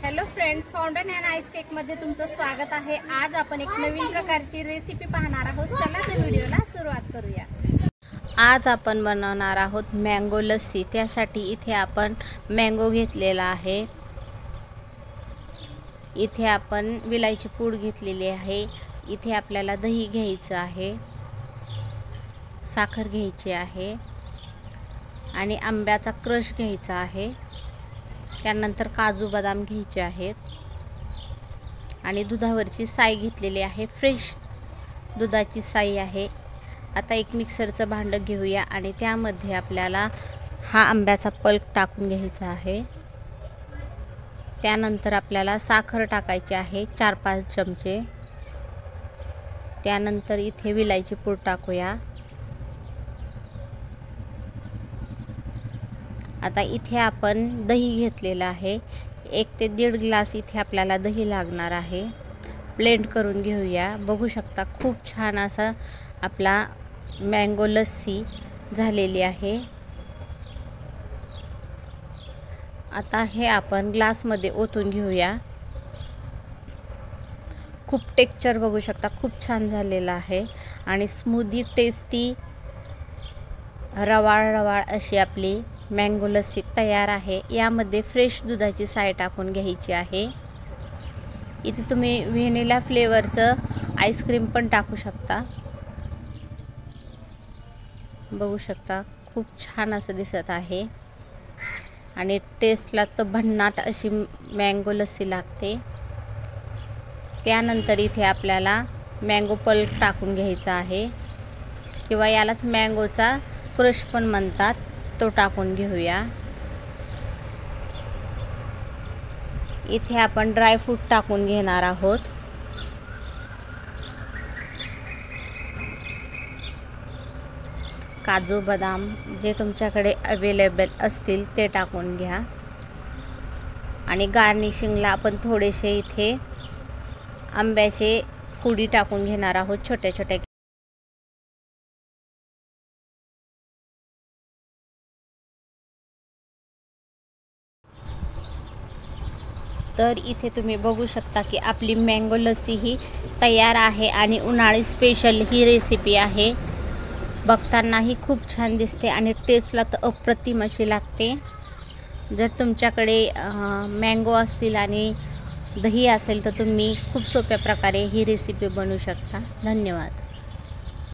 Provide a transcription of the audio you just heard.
Hello friend, fondant and ice cake मध्ये तुमचं स्वागत आहे। आज आपण एक नवीन प्रकारची रेसिपी पाहणार आहोत। चला तर व्हिडिओला सुरुवात करूया। आज आपण बनवणार आहोत मँगो लस्सी। त्यासाठी इथे आपण मँगो घेतलेला आहे। इथे आपण विलायची पूड घेतलेली आहे। इथे आपल्याला दही घ्यायचं आहे, साखर घ्यायची आहे आणि आंब्याचा क्रश घ्यायचा आहे। त्यानंतर काजू बदाम घ्यायचे आहेत आणि दुधावरची साय घेतलेली आहे। फ्रेश दुधाची साय आहे। आता एक मिक्सरचं भांडं घेऊया आणि त्यामध्ये आपल्याला हा आंब्याचा पल्प टाकून घ्यायचा आहे। त्यानंतर आपल्याला साखर टाकायची आहे 4-5 चमचे। त्यानंतर इथे विलायची पूड टाकूया। आता इथे आपण दही घेतलेला आहे। 1 ते 1.5 ग्लास इथे आपल्याला दही लागणार आहे। ब्लेंड करून घेऊया। बघू शकता खूप छान असा आपला मँगो लस्सी झालेली आहे। आता हे आपण ग्लासमध्ये ओतून घेऊया। खूप टेक्स्चर बघू शकता, खूप छान झालेला आहे आणि स्मूदी टेस्टी रवाळ अशी आपली मँगो लस्सी तयार आहे। यामध्ये फ्रेश दुधाची साय टाकून घ्यायची आहे। इथे तुम्ही व्हॅनिला फ्लेवरचं आईस्क्रीम पण टाकू शकता। बघू शकता खूप छान असं दिसत आहे आणि टेस्टला तर भन्नाट अशी मँगो लस्सी लागते। त्यानंतर इथे आपल्याला मँगो पल्प टाकून घ्यायचा आहे किंवा यालाच मँगोचा क्रश पण म्हणतात, तो टाकून घेऊया। इथे आपण ड्राय फ्रूट टाकून घेणार आहोत। काजू बदाम जे तुमच्याकडे अवेलेबल असतील ते टाकून घ्या आणि गार्निशिंगला आपण थोडेसे इथे आंब्याचे फोडी टाकून घेणार आहोत छोट्या छोट्या। तर इथे तुम्ही बघू शकता की आपली मँगो लस्सी ही तयार आहे आणि उन्हाळी स्पेशल ही रेसिपी आहे। बघतानाही खूप छान दिसते आणि टेस्टला तर अप्रतिम अशी लागते। जर तुमच्याकडे मँगो असतील आणि दही असेल तर तुम्ही खूप सोप्या प्रकारे ही रेसिपी बनवू शकता। धन्यवाद।